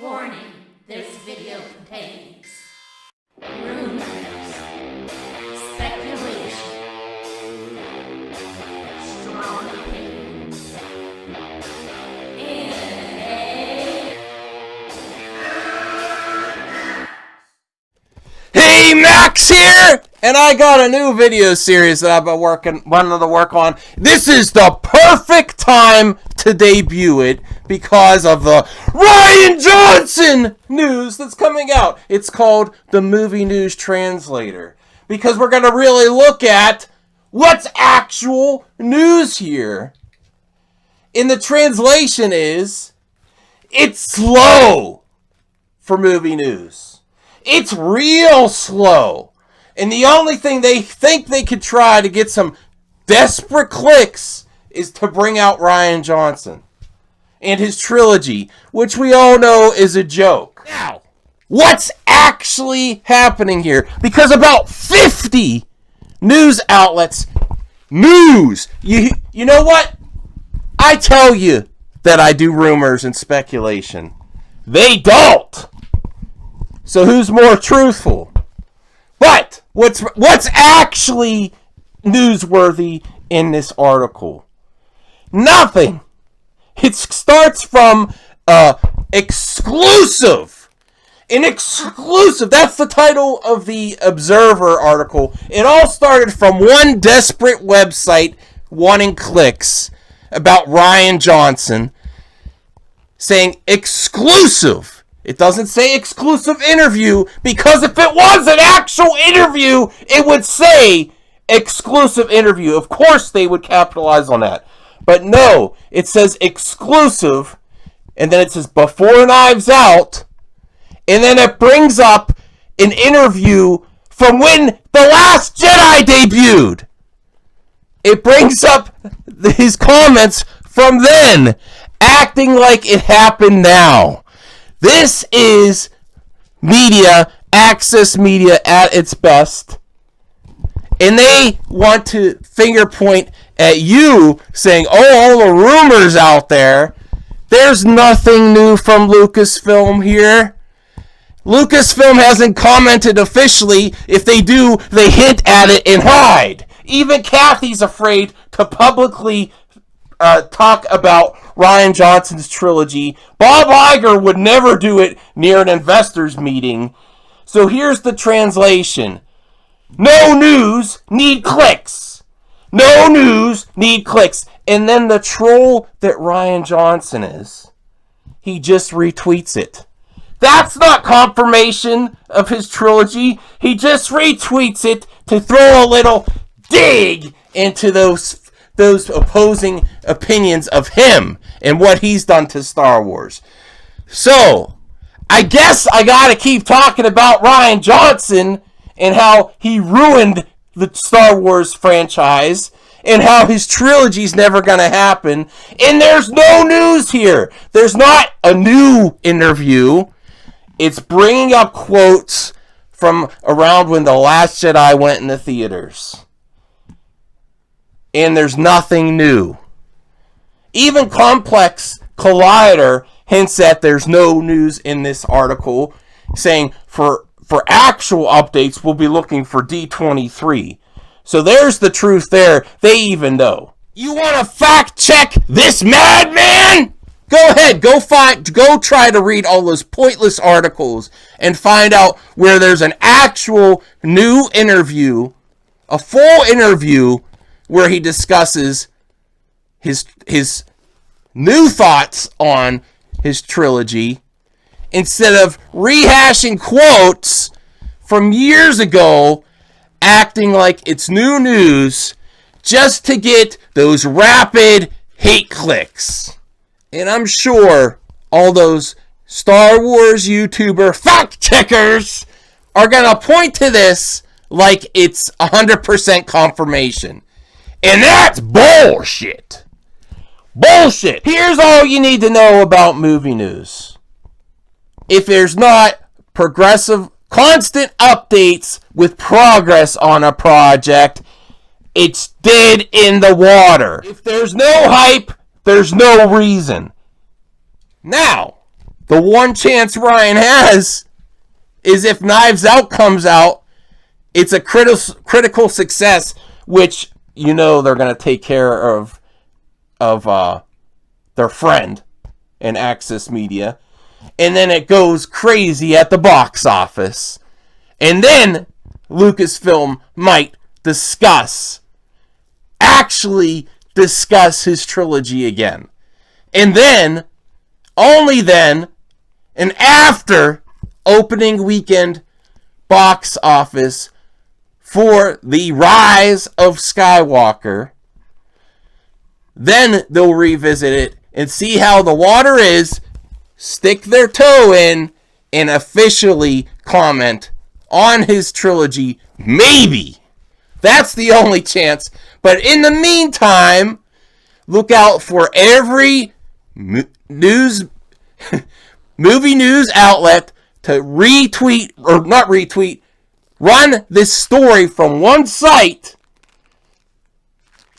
Warning, this video contains rumors, speculation, strong opinions, and Hey, Max here! And I got a new video series that I've been wanting to work on. This is the perfect time to debut it because of the Rian Johnson news that's coming out. It's called the Movie News Translator. Because we're going to really look at what's actual news here. And the translation is, it's slow for movie news. It's real slow. And the only thing they think they could try to get some desperate clicks is to bring out Rian Johnson and his trilogy, which we all know is a joke. Now, what's actually happening here? Because about 50 news outlets, you know what? I tell you that I do rumors and speculation. They don't. So who's more truthful? But what's actually newsworthy in this article? Nothing. It starts from exclusive. An exclusive. That's the title of the Observer article. It all started from one desperate website wanting clicks about Rian Johnson saying exclusive. It doesn't say exclusive interview, because if it was an actual interview, it would say exclusive interview. Of course they would capitalize on that. But no, it says exclusive, and then it says before Knives Out, and then it brings up an interview from when The Last Jedi debuted. It brings up his comments from then, acting like it happened now. This is media, access media at its best. And they want to finger point at you saying, oh, all the rumors out there. There's nothing new from Lucasfilm here. Lucasfilm hasn't commented officially. If they do, they hint at it and hide. Even Kathy's afraid to publicly talk about Rian Johnson's trilogy. Bob Iger would never do it near an investors meeting. So here's the translation. No news, need clicks. No news, need clicks. And then the troll that Rian Johnson is, he just retweets it. That's not confirmation of his trilogy. He just retweets it to throw a little dig into those opposing opinions of him and what he's done to Star Wars. So, I guess I gotta keep talking about Rian Johnson and how he ruined the Star Wars franchise and how his trilogy's never gonna happen. And there's no news here. There's not a new interview. It's bringing up quotes from around when The Last Jedi went in the theaters. And there's nothing new. Even Complex Collider hints that there's no news in this article, saying for actual updates, we'll be looking for D23. So there's the truth there. They even know. You want to fact check this madman? Go ahead. Go try to read all those pointless articles and find out where there's an actual new interview, a full interview, where he discusses his new thoughts on his trilogy instead of rehashing quotes from years ago, acting like it's new news just to get those rapid hate clicks. And I'm sure all those Star Wars YouTuber fact checkers are going to point to this like it's 100% confirmation. And that's bullshit. Bullshit. Here's all you need to know about movie news. If there's not progressive, constant updates with progress on a project, it's dead in the water. If there's no hype, there's no reason. Now, the one chance Ryan has is if Knives Out comes out, it's a critical success, which they're going to take care of their friend in Access Media. And then it goes crazy at the box office. And then Lucasfilm might actually discuss his trilogy again. And then, only then, and after opening weekend box office for The Rise of Skywalker, then they'll revisit it and see how the water is, stick their toe in, and officially comment on his trilogy. Maybe. That's the only chance. But in the meantime, look out for every movie news outlet to retweet, or not retweet, run this story from one site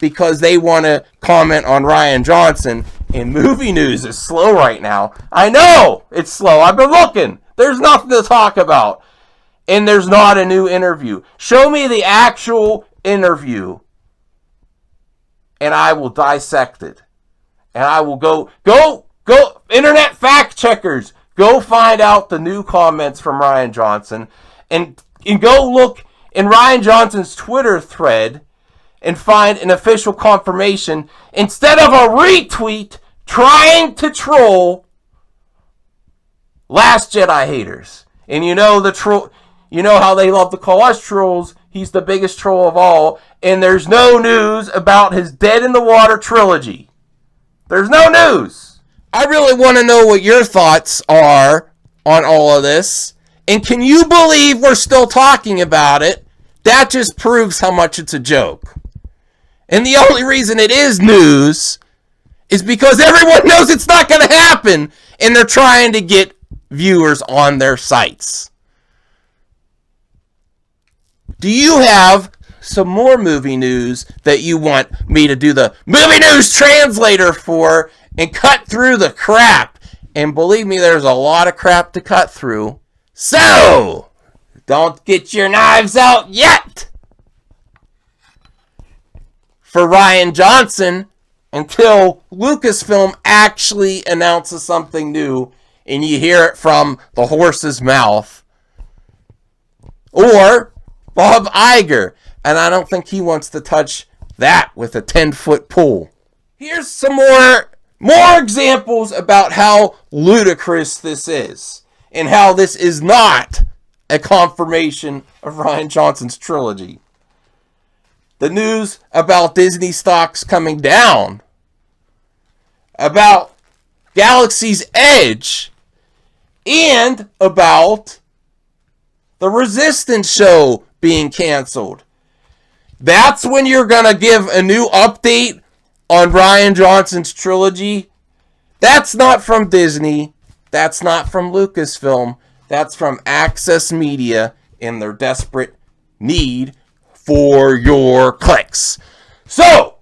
because they want to comment on Rian Johnson. And movie news is slow right now. I know it's slow. I've been looking. There's nothing to talk about. And there's not a new interview. Show me the actual interview, and I will dissect it. And I will go, internet fact checkers, go find out the new comments from Rian Johnson, and go look in Rian Johnson's Twitter thread and find an official confirmation instead of a retweet trying to troll Last Jedi haters. And the troll, how they love to call us trolls. He's the biggest troll of all. And there's no news about his Dead in the Water trilogy. There's no news. I really want to know what your thoughts are on all of this. And can you believe we're still talking about it? That just proves how much it's a joke. And the only reason it is news is because everyone knows it's not going to happen. And they're trying to get viewers on their sites. Do you have some more movie news that you want me to do the movie news translator for and cut through the crap? And believe me, there's a lot of crap to cut through. So, don't get your knives out yet for Rian Johnson until Lucasfilm actually announces something new and you hear it from the horse's mouth. Or Bob Iger. And I don't think he wants to touch that with a 10-foot pole. Here's some more examples about how ludicrous this is. And how this is not a confirmation of Rian Johnson's trilogy. The news about Disney stocks coming down. About Galaxy's Edge. And about the Resistance show being canceled. That's when you're going to give a new update on Rian Johnson's trilogy. That's not from Disney. That's not from Lucasfilm. That's from Access Media in their desperate need for your clicks. So,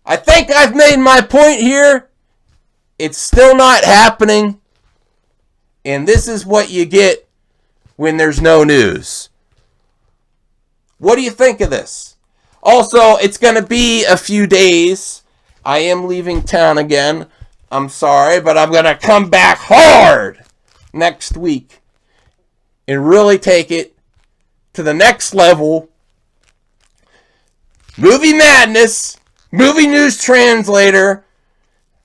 I think I've made my point here. It's still not happening. And this is what you get when there's no news. What do you think of this? Also, it's going to be a few days. I am leaving town again. I'm sorry, but I'm going to come back hard next week and really take it to the next level. Movie Madness, Movie News Translator,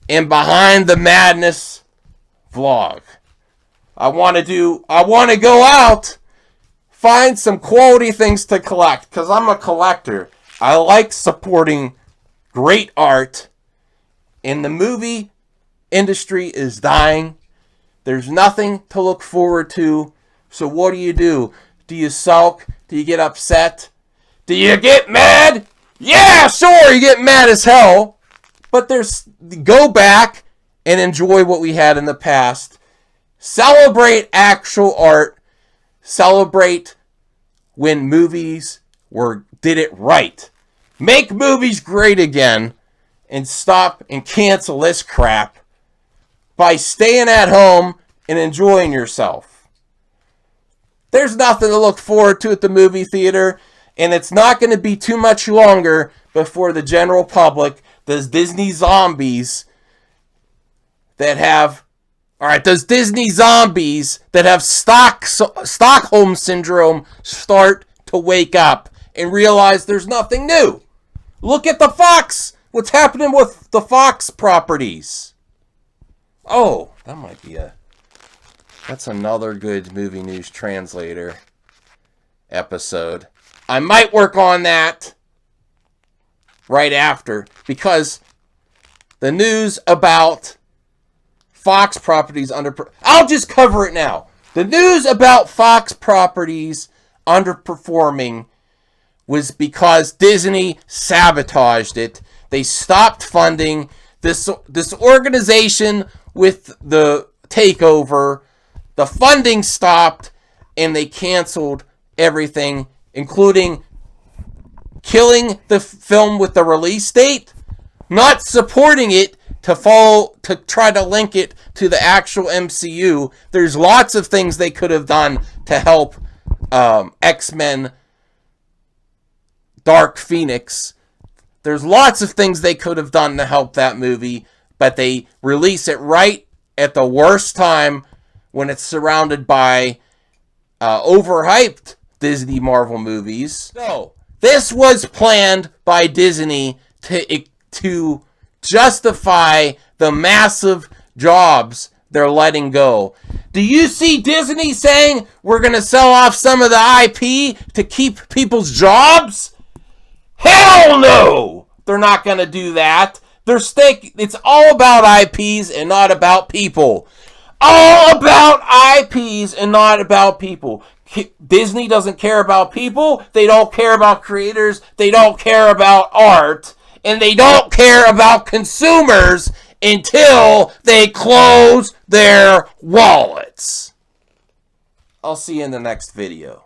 and Behind the Madness vlog. I want to go out, find some quality things to collect, because I'm a collector. I like supporting great art, and the movie industry is dying. There's nothing to look forward to. So what do? Do you sulk? Do you get upset? Do you get mad? Yeah, sure, you get mad as hell. But go back and enjoy what we had in the past. Celebrate actual art. Celebrate when movies did it right. Make movies great again. And stop and cancel this crap by staying at home and enjoying yourself. There's nothing to look forward to at the movie theater, and it's not going to be too much longer before the general public, those Disney zombies that have Stockholm Syndrome start to wake up and realize there's nothing new. Look at the Fox. What's happening with the Fox properties? Oh, that's another good movie news translator episode. I might work on that right after, because the news about Fox properties I'll just cover it now. The news about Fox properties underperforming was because Disney sabotaged it. They stopped funding this organization with the takeover. The funding stopped, and they canceled everything, including killing the film with the release date, not supporting it to try to link it to the actual MCU. There's lots of things they could have done to help X-Men Dark Phoenix. There's lots of things they could have done to help that movie, but they release it right at the worst time when it's surrounded by overhyped Disney Marvel movies. So, this was planned by Disney to justify the massive jobs they're letting go. Do you see Disney saying we're going to sell off some of the IP to keep people's jobs? Hell no! They're not going to do that. It's all about IPs and not about people. All about IPs and not about people. Disney doesn't care about people. They don't care about creators. They don't care about art. And they don't care about consumers until they close their wallets. I'll see you in the next video.